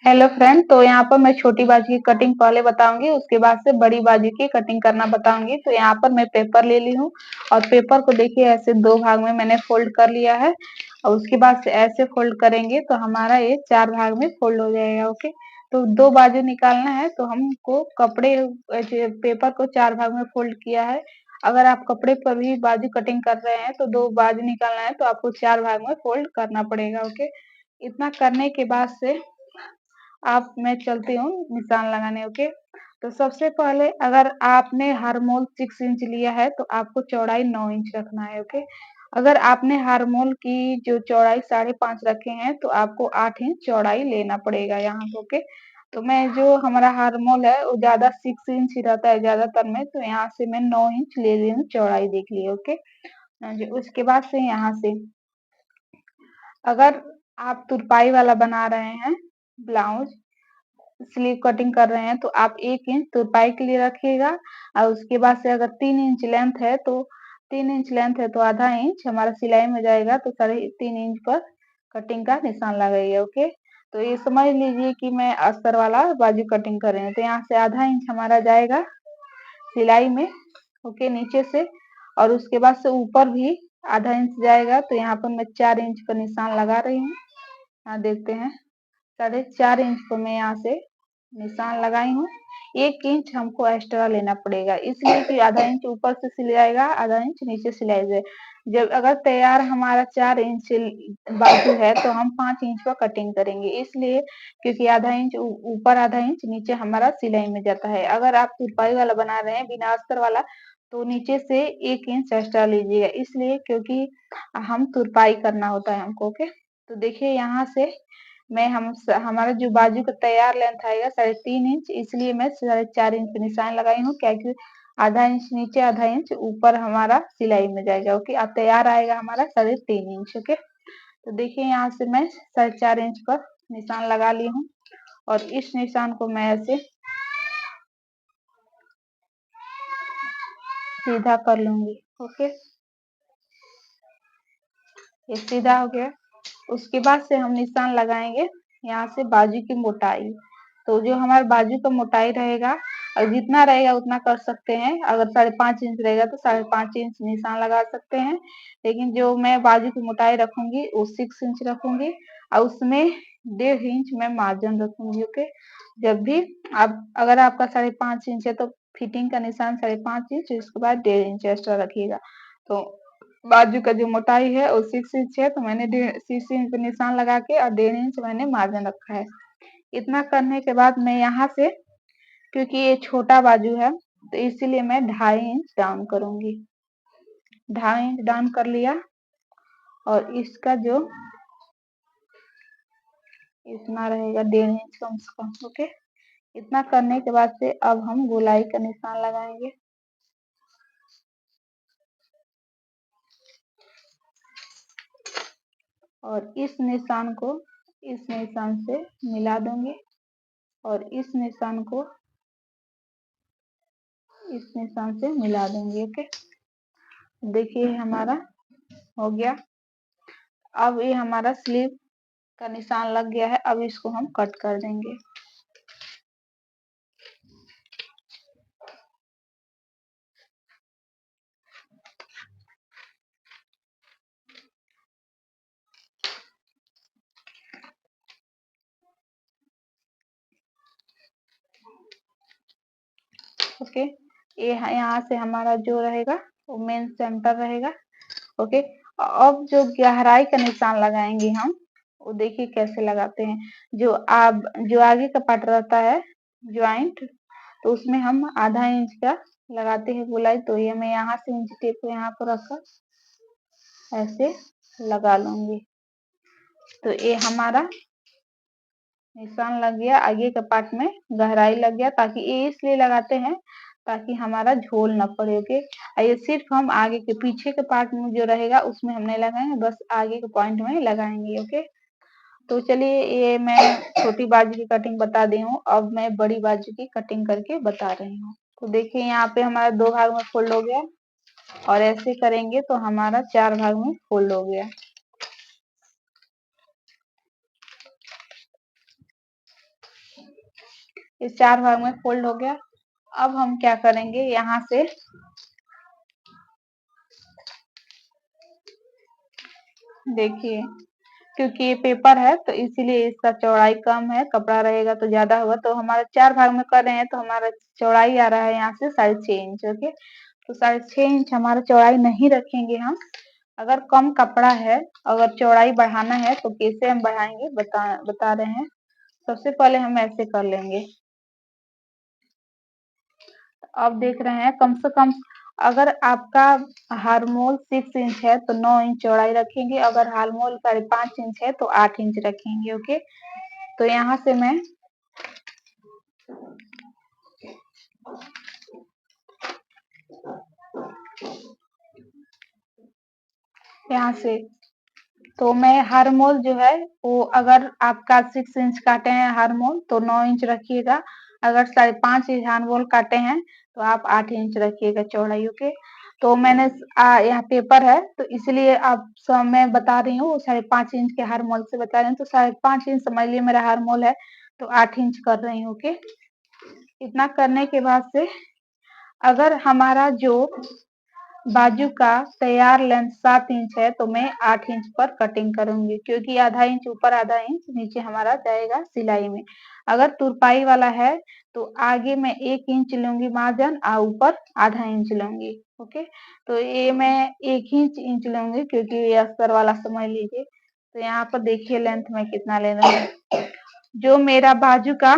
Hello friend, तो यहाँ पर मैं छोटी बाजू की कटिंग पहले बताऊंगी, उसके बाद से बड़ी बाजू की कटिंग करना बताऊंगी। तो यहाँ पर मैं पेपर ले ली हूँ और पेपर को देखिए ऐसे दो भाग में मैंने फोल्ड कर लिया है और उसके बाद से ऐसे फोल्ड करेंगे तो हमारा ये चार भाग में फोल्ड हो जाएगा। ओके, तो दो बाजू निकालना है तो हमको कपड़े पेपर को चार भाग में फोल्ड किया है। अगर आप कपड़े पर भी बाजू कटिंग कर रहे हैं तो दो बाजू निकालना है तो आपको चार भाग में फोल्ड करना पड़ेगा। ओके, इतना करने के बाद से आप मैं चलती हूँ निशान लगाने। ओके, तो सबसे पहले अगर आपने हारमोल 6 इंच लिया है तो आपको चौड़ाई 9 इंच रखना है। ओके, अगर आपने हारमोल की जो चौड़ाई 5.5 रखे हैं तो आपको 8 इंच चौड़ाई लेना पड़ेगा यहाँ पे। ओके, तो मैं जो हमारा हारमोल है वो ज्यादा 6 इंच ही रहता है ज्यादातर में, तो यहाँ से मैं 9 इंच ले रही हूँ चौड़ाई, देख लिए। ओके, उसके बाद से यहाँ से अगर आप तुरपाई वाला बना रहे हैं ब्लाउज, स्लीव कटिंग कर रहे हैं तो आप 1 इंच तुरपाई के लिए रखिएगा और उसके बाद से अगर 3 इंच लेंथ है तो 3 इंच लेंथ है तो आधा इंच हमारा सिलाई में जाएगा, तो 3.5 इंच पर कटिंग का निशान लगाइए। ओके, तो ये समझ लीजिए कि मैं अस्तर वाला बाजू कटिंग कर रही हूँ, तो यहाँ से आधा इंच हमारा जाएगा सिलाई में। ओके, नीचे से और उसके बाद से ऊपर भी आधा इंच जाएगा, तो यहाँ पर मैं 4 इंच का निशान लगा रही हूँ। यहाँ देखते हैं 4.5 इंच पर मैं यहाँ से निशान लगाई हूँ। 1 इंच हमको एक्स्ट्रा लेना पड़ेगा, इसलिए कि आधा इंच ऊपर से सिलाएगा, आधा इंच नीचे सिलाई जाए। जब अगर तैयार हमारा 4 इंच बाजू है तो हम 5 इंच पर कटिंग करेंगे, इसलिए क्योंकि आधा इंच ऊपर आधा इंच नीचे हमारा सिलाई में जाता है। अगर आप तुरपाई वाला बना रहे हैं बिना अस्तर वाला तो नीचे से 1 इंच एक्स्ट्रा लीजिएगा, इसलिए क्योंकि हम तुरपाई करना होता है हमको। ओके, तो देखिए यहाँ से मैं हमारा जो बाजू का तैयार लेंथ आएगा 3.5 इंच, इसलिए मैं 4.5 इंच पे निशान लगाई हूँ, क्या कि आधा इंच नीचे आधा इंच ऊपर हमारा सिलाई में जाएगा। ओके, अब तैयार आएगा हमारा 3.5 इंच। ओके, तो देखिए यहाँ से मैं 4.5 इंच पर निशान लगा ली हूँ और इस निशान को मैं ऐसे सीधा कर लूंगी। ओके, ये सीधा हो गया। उसके बाद से हम निशान लगाएंगे यहाँ से बाजू की मोटाई, तो जो हमारे बाजू का मोटाई रहेगा और जितना रहेगा उतना कर सकते हैं। अगर 5.5 इंच रहेगा तो 5.5 इंच निशान लगा सकते हैं, लेकिन जो मैं बाजू की मोटाई रखूंगी वो 6 इंच रखूंगी और उसमें 1.5 इंच मैं मार्जिन रखूंगी। ओके, जब भी आप अगर आपका 5.5 इंच है तो फिटिंग का निशान 5.5 इंच, इसके बाद 1.5 इंच एक्स्ट्रा रखिएगा। तो बाजू का जो मोटाई है वो 6 इंच है, तो मैंने 6 इंच पे निशान लगा के और 1.5 इंच मैंने मार्जिन रखा है। इतना करने के बाद मैं यहाँ से, क्योंकि ये छोटा बाजू है तो इसीलिए मैं 2.5 इंच डाउन करूंगी। 2.5 इंच डाउन कर लिया और इसका जो इतना रहेगा 1.5 इंच कम से कम। ओके, इतना करने के बाद से अब हम गोलाई का निशान लगाएंगे और इस निशान को इस निशान से मिला दूंगी और इस निशान को इस निशान से मिला दूंगी। ओके, देखिए हमारा हो गया। अब ये हमारा स्लीव का निशान लग गया है, अब इसको हम कट कर देंगे। ओके, ये यहाँ से हमारा जो रहेगा वो मेन सेंटर रहेगा। ओके, अब जो गहराई का निशान लगाएंगे हम वो देखिए कैसे लगाते हैं। जो आगे का पार्ट रहता है ज्वाइंट, तो उसमें हम आधा इंच का लगाते हैं गोलाई, तो ये मैं यहाँ से इंच टेप को यहाँ पर रखकर ऐसे लगा लूंगी, तो ये हमारा निशान लग गया। आगे के पार्ट में गहराई लग गया, ताकि ये इसलिए लगाते हैं ताकि हमारा झोल न पड़े। ओके, ये सिर्फ हम आगे के पीछे के पार्ट में जो रहेगा उसमें हम नहीं लगाएंगे, बस आगे के पॉइंट में लगाएंगे। ओके, तो चलिए ये मैं छोटी बाजू की कटिंग बता दी हूँ, अब मैं बड़ी बाजू की कटिंग करके बता रही हूँ। तो देखिए यहाँ पे हमारा 2 भाग में फोल्ड हो गया और ऐसे करेंगे तो हमारा 4 भाग में फोल्ड हो गया। ये 4 भाग में फोल्ड हो गया। अब हम क्या करेंगे, यहाँ से देखिए, क्योंकि ये पेपर है तो इसीलिए इसका चौड़ाई कम है, कपड़ा रहेगा तो ज्यादा होगा। तो हमारा 4 भाग में कर रहे हैं तो हमारा चौड़ाई आ रहा है यहाँ से 6.5 इंच। ओके, तो 6.5 इंच हमारा चौड़ाई नहीं रखेंगे हम। अगर कम कपड़ा है, अगर चौड़ाई बढ़ाना है तो कैसे हम बढ़ाएंगे बता रहे हैं। सबसे पहले हम ऐसे कर लेंगे। अब देख रहे हैं, कम से कम अगर आपका हारमोल 6 इंच है तो 9 इंच चौड़ाई रखेंगे। अगर हारमोल 5.5 इंच है तो 8 इंच रखेंगे। ओके, तो यहाँ से मैं यहाँ से तो मैं हारमोल जो है वो, अगर आपका 6 इंच काटे हैं हारमोल तो 9 इंच रखिएगा। अगर 5.5 इंच हारमोल काटे हैं तो आप 8 इंच रखिएगा चौड़ाई। ओके, तो मैंने यहाँ पेपर है तो इसलिए आप सब मैं बता रही हूँ 5.5 इंच के हारमोल से बता रही हूँ। तो 5.5 इंच समझ लिए मेरा हारमोल है तो 8 इंच कर रही हूँ। ओके, इतना करने के बाद से अगर हमारा जो बाजू का तैयार लेंथ 7 इंच है तो मैं 8 इंच पर कटिंग करूंगी, क्योंकि आधा इंच ऊपर आधा इंच नीचे हमारा जाएगा सिलाई में। अगर तुरपाई वाला है तो आगे मैं 1 इंच लूंगी मार्जिन और ऊपर आधा इंच लूंगी। ओके, तो ये मैं 1 इंच लूंगी, क्योंकि ये अस्तर वाला समझ लीजिए। तो यहाँ पर देखिए लेंथ में कितना ले रही हूँ। जो मेरा बाजू का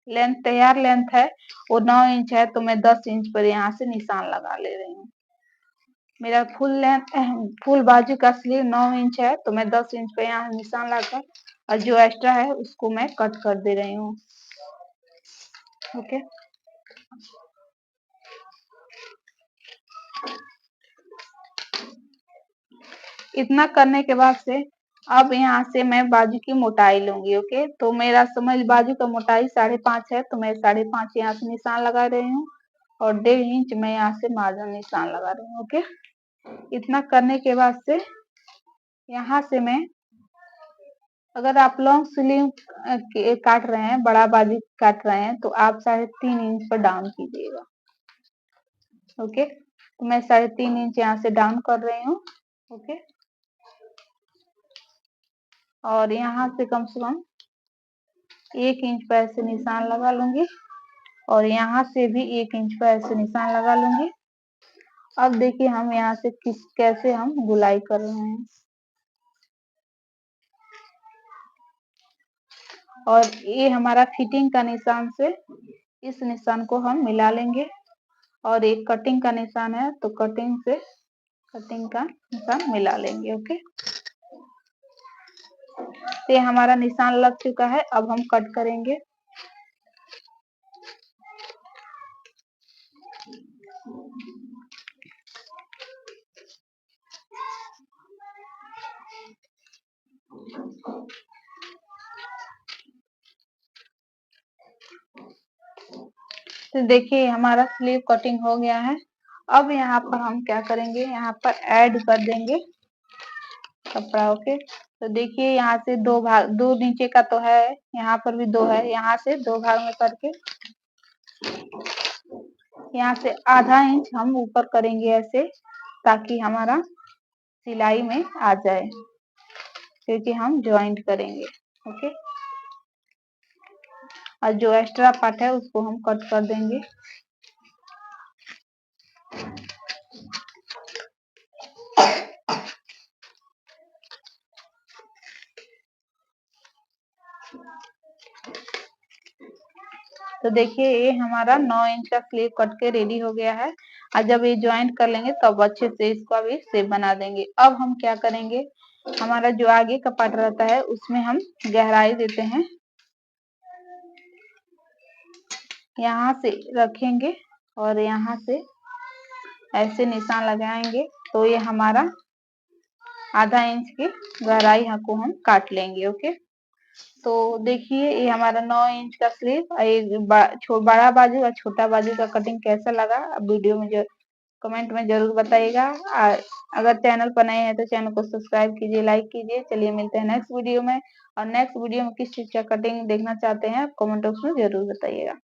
लेंथ तैयार लेंथ है वो 9 इंच है तो मैं 10 इंच पर यहाँ से निशान लगा ले रही हूँ। मेरा फुल बाजू का स्लीव 9 इंच है तो मैं 10 इंच पे यहाँ निशान लगाकर और जो एक्स्ट्रा है उसको मैं कट कर दे रही हूँ। ओके, इतना करने के बाद से अब यहाँ से मैं बाजू की मोटाई लूंगी। ओके, तो मेरा समझ बाजू का मोटाई 5.5 है तो मैं 5.5 यहाँ से निशान लगा रही हूँ और 1.5 इंच मैं यहाँ से मार्जिन निशान लगा रही हूँ। ओके, इतना करने के बाद से यहाँ से मैं, अगर आप लॉन्ग स्लीव काट रहे हैं, बड़ा बाजू काट रहे हैं तो आप 3.5 इंच पर डाउन कीजिएगा। ओके, तो मैं 3.5 इंच यहाँ से डाउन कर रही हूँ। ओके, और यहाँ से कम 1 इंच पर ऐसे निशान लगा लूंगी और यहाँ से भी 1 इंच पर ऐसे निशान लगा लूंगी। अब देखिए हम यहाँ से कैसे हम गुलाई कर रहे हैं, और ये हमारा फिटिंग का निशान से इस निशान को हम मिला लेंगे। और एक कटिंग का निशान है तो कटिंग से कटिंग का निशान मिला लेंगे। ओके, तो ये हमारा निशान लग चुका है। अब हम कट करेंगे। तो देखिए हमारा स्लीव कटिंग हो गया है। अब यहाँ पर हम क्या करेंगे, यहाँ पर ऐड कर देंगे कपड़ा। ओके, तो देखिए यहाँ से 2 भाग, 2 नीचे का तो है, यहाँ पर भी 2 है, यहाँ से 2 भाग में करके यहाँ से आधा इंच हम ऊपर करेंगे ऐसे, ताकि हमारा सिलाई में आ जाए, क्योंकि हम ज्वाइंट करेंगे। ओके, और जो एक्स्ट्रा पार्ट है उसको हम कट कर देंगे। तो देखिए ये हमारा 9 इंच का स्लीव कट के रेडी हो गया है। और जब ये ज्वाइंट कर लेंगे तब अच्छे से इसको अभी शेप बना देंगे। अब हम क्या करेंगे, हमारा जो आगे का पार्ट रहता है उसमें हम गहराई देते हैं, यहाँ से रखेंगे और यहाँ से ऐसे निशान लगाएंगे तो ये हमारा आधा इंच की गहराई को हम काट लेंगे। ओके, तो देखिए ये हमारा 9 इंच का स्लीव, बड़ा बाजू और छोटा बाजू का कटिंग कैसा लगा अब वीडियो में जो कमेंट में जरूर बताइएगा। अगर चैनल पर नए हैं तो चैनल को सब्सक्राइब कीजिए, लाइक कीजिए। चलिए मिलते हैं नेक्स्ट वीडियो में, और नेक्स्ट वीडियो में किस चीज का कटिंग देखना चाहते हैं कमेंट बॉक्स में जरूर बताइएगा।